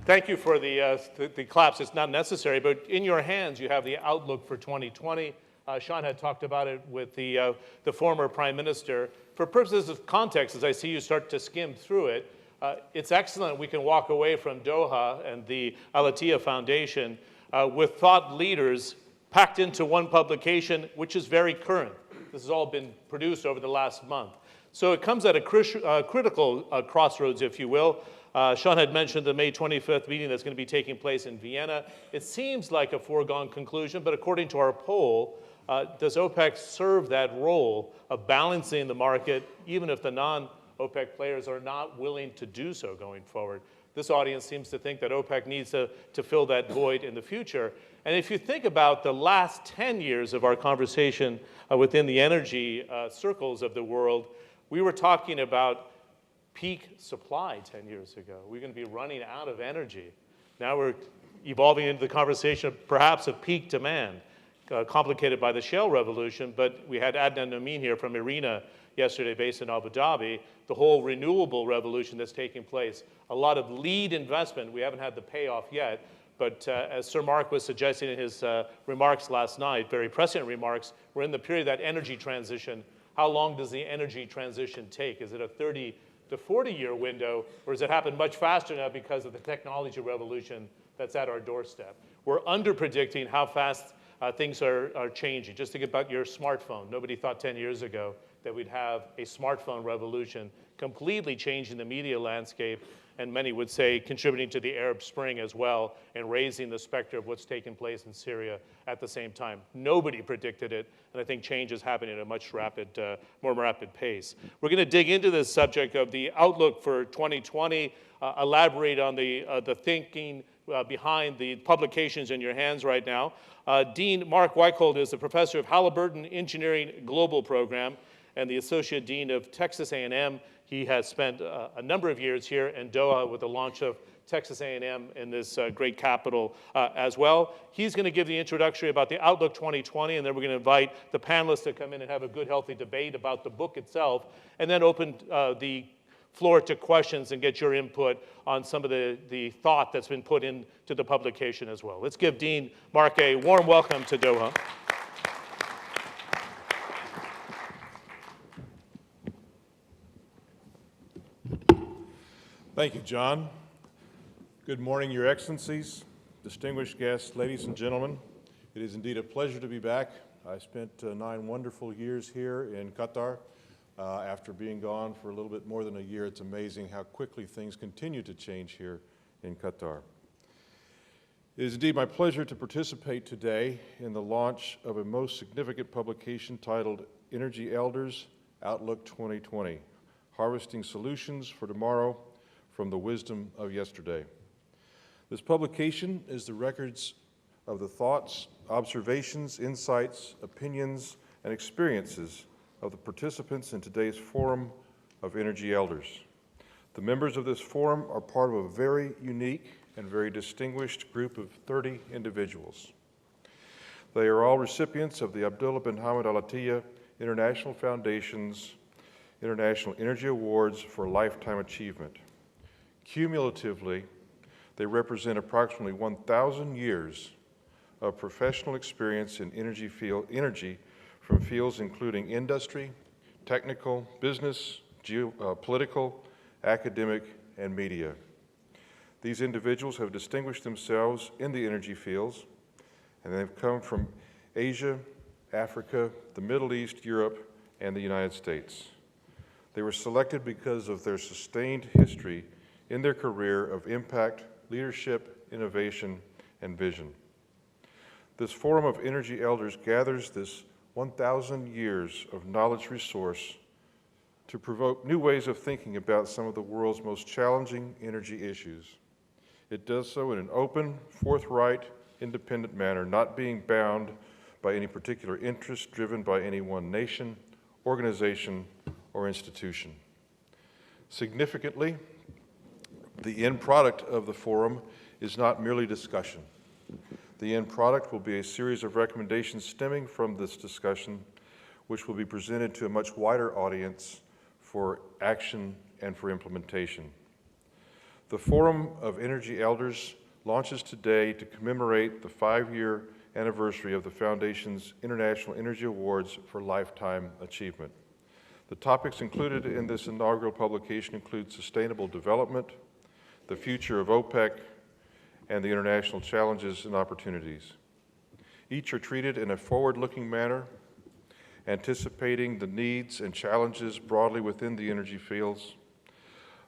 Thank you for the claps. It's not necessary, but in your hands you have the outlook for 2020. Sean had talked about it with the former Prime Minister. For purposes of context, as I see you start to skim through it, it's excellent we can walk away from Doha and the Al-Attiyah Foundation with thought leaders packed into one publication, which is very current. This has all been produced over the last month. So it comes at a critical crossroads, if you will. Sean had mentioned the May 25th meeting that's going to be taking place in Vienna. It seems like a foregone conclusion, but according to our poll, does OPEC serve that role of balancing the market, even if the non-OPEC players are not willing to do so going forward? This audience seems to think that OPEC needs to fill that void in the future. And if you think about the last 10 years of our conversation within the energy circles of the world, we were talking about peak supply 10 years ago. We're going to be running out of energy. Now we're evolving into the conversation perhaps of peak demand, complicated by the shale revolution, but we had Adnan Namin here from IRENA yesterday based in Abu Dhabi, the whole renewable revolution that's taking place. A lot of lead investment. We haven't had the payoff yet, but as Sir Mark was suggesting in his remarks last night, very prescient remarks, we're in the period of that energy transition. How long does the energy transition take? Is it a 30 to 40-year window, or does it happen much faster now because of the technology revolution that's at our doorstep? We're under-predicting how fast things are changing. Just think about your smartphone. Nobody thought 10 years ago that we'd have a smartphone revolution completely changing the media landscape, and many would say contributing to the Arab Spring as well, and raising the specter of what's taken place in Syria at the same time. Nobody predicted it, and I think change is happening at a much more rapid pace. We're going to dig into this subject of the outlook for 2020, elaborate on the thinking behind the publications in your hands right now. Dean Mark Weichold is the professor of Halliburton Engineering Global Program and the Associate Dean of Texas A&M. He has spent a number of years here in Doha with the launch of Texas A&M in this great capital as well. He's going to give the introductory about the Outlook 2020, and then we're going to invite the panelists to come in and have a good, healthy debate about the book itself, and then open the floor to questions and get your input on some of the thought that's been put into the publication as well. Let's give Dean Mark a warm welcome to Doha. Thank you, John. Good morning, Your Excellencies, distinguished guests, ladies and gentlemen. It is indeed a pleasure to be back. I spent 9 wonderful years here in Qatar. After being gone for a little bit more than a year, it's amazing how quickly things continue to change here in Qatar. It is indeed my pleasure to participate today in the launch of a most significant publication titled Energy Elders Outlook 2020, Harvesting Solutions for Tomorrow from the Wisdom of Yesterday. This publication is the records of the thoughts, observations, insights, opinions, and experiences of the participants in today's Forum of Energy Elders. The members of this forum are part of a very unique and very distinguished group of 30 individuals. They are all recipients of the Abdullah bin Hamad Al-Attiyah International Foundation's International Energy Awards for Lifetime Achievement. Cumulatively, they represent approximately 1,000 years of professional experience in energy from fields including industry, technical, business, political, academic, and media. These individuals have distinguished themselves in the energy fields, and they've come from Asia, Africa, the Middle East, Europe, and the United States. They were selected because of their sustained history in their career of impact, leadership, innovation, and vision. This Forum of Energy Elders gathers this 1,000 years of knowledge resource to provoke new ways of thinking about some of the world's most challenging energy issues. It does so in an open, forthright, independent manner, not being bound by any particular interest driven by any one nation, organization, or institution. Significantly, the end product of the forum is not merely discussion. The end product will be a series of recommendations stemming from this discussion, which will be presented to a much wider audience for action and for implementation. The Forum of Energy Elders launches today to commemorate the 5-year anniversary of the Foundation's International Energy Awards for Lifetime Achievement. The topics included in this inaugural publication include sustainable development, the future of OPEC, and the international challenges and opportunities. Each are treated in a forward-looking manner, anticipating the needs and challenges broadly within the energy fields.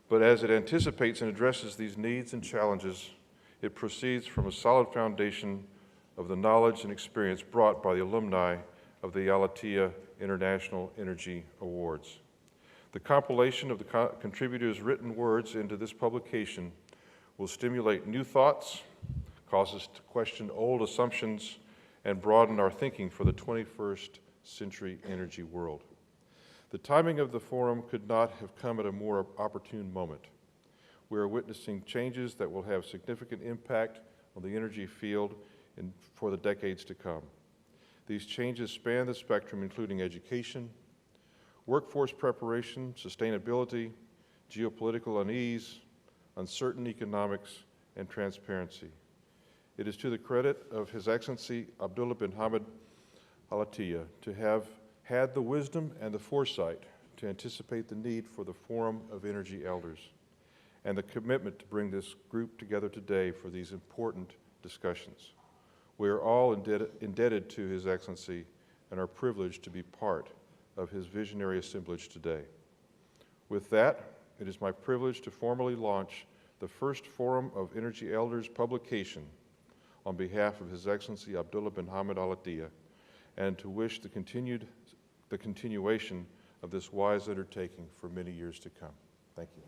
But as it anticipates and addresses these needs and challenges, it proceeds from a solid foundation of the knowledge and experience brought by the alumni of the Al-Attiyah International Energy Awards. The compilation of the contributors' written words into this publication will stimulate new thoughts, cause us to question old assumptions, and broaden our thinking for the 21st century energy world. The timing of the forum could not have come at a more opportune moment. We are witnessing changes that will have significant impact on the energy field for the decades to come. These changes span the spectrum, including education, workforce preparation, sustainability, geopolitical unease, uncertain economics, and transparency. It is to the credit of His Excellency Abdullah bin Hamad Al-Attiyah to have had the wisdom and the foresight to anticipate the need for the Forum of Energy Elders and the commitment to bring this group together today for these important discussions. We are all indebted to His Excellency and are privileged to be part of his visionary assemblage today. With that, it is my privilege to formally launch the first Forum of Energy Elders publication on behalf of His Excellency Abdullah bin Hamad Al-Attiyah, and to wish the continuation of this wise undertaking for many years to come. Thank you.